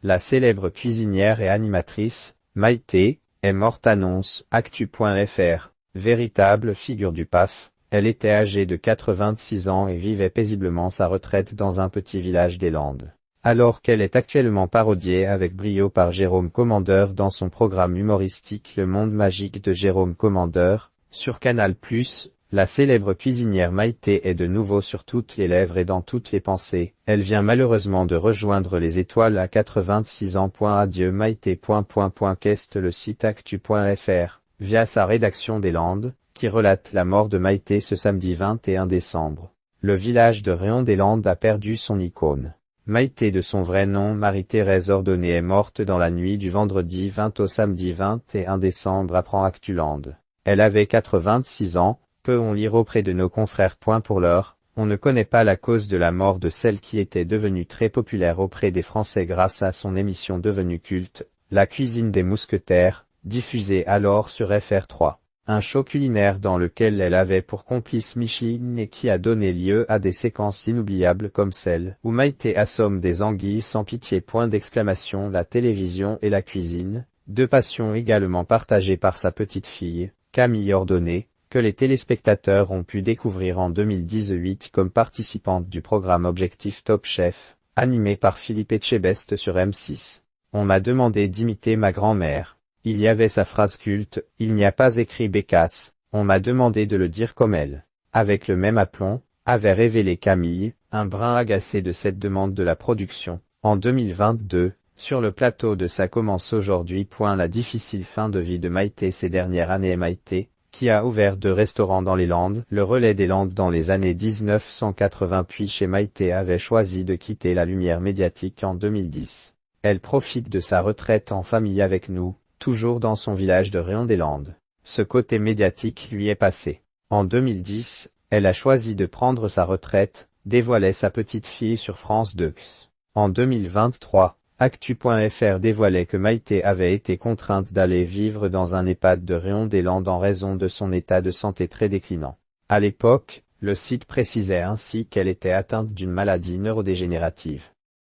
La célèbre cuisinière et animatrice, Maïté, est morte annonce actu.fr. Véritable figure du PAF, elle était âgée de 86 ans et vivait paisiblement sa retraite dans un petit village des Landes. Alors qu'elle est actuellement parodiée avec brio par Jérôme Commandeur dans son programme humoristique Le Monde Magique de Jérôme Commandeur, sur Canal+, la célèbre cuisinière Maïté est de nouveau sur toutes les lèvres et dans toutes les pensées. Elle vient malheureusement de rejoindre les étoiles à 86 ans. Adieu Maïté. Qu'est le site actu.fr, via sa rédaction des Landes, qui relate la mort de Maïté ce samedi 21 décembre. Le village de Réon-des-Landes a perdu son icône. Maïté, de son vrai nom Marie-Thérèse Ordonné, est morte dans la nuit du vendredi 20 au samedi 21 décembre, apprend Actuland. Elle avait 86 ans, peut-on lire auprès de nos confrères. Pour l'heure, on ne connaît pas la cause de la mort de celle qui était devenue très populaire auprès des Français grâce à son émission devenue culte, La cuisine des mousquetaires, diffusée alors sur FR3. Un show culinaire dans lequel elle avait pour complice Micheline et qui a donné lieu à des séquences inoubliables comme celle où Maïté assomme des anguilles sans pitié. La télévision et la cuisine, deux passions également partagées par sa petite fille, Camille Ordonné, que les téléspectateurs ont pu découvrir en 2018 comme participante du programme Objectif Top Chef, animé par Philippe Etchebest sur M6. On m'a demandé d'imiter ma grand-mère. Il y avait sa phrase culte, il n'y a pas écrit Bécasse, on m'a demandé de le dire comme elle. Avec le même aplomb, avait révélé Camille, un brin agacé de cette demande de la production. En 2022, sur le plateau de Ça commence aujourd'hui. La difficile fin de vie de Maïté ces dernières années. Maïté, qui a ouvert 2 restaurants dans les Landes, le Relais des Landes dans les années 1980 puis chez Maïté avait choisi de quitter la lumière médiatique en 2010. Elle profite de sa retraite en famille avec nous, toujours dans son village de Réon-des-Landes. Ce côté médiatique lui est passé. En 2010, elle a choisi de prendre sa retraite, dévoilait sa petite fille sur France 2. En 2023, actu.fr dévoilait que Maïté avait été contrainte d'aller vivre dans un EHPAD de Réon-des-Landes en raison de son état de santé très déclinant. À l'époque, le site précisait ainsi qu'elle était atteinte d'une maladie neurodégénérative.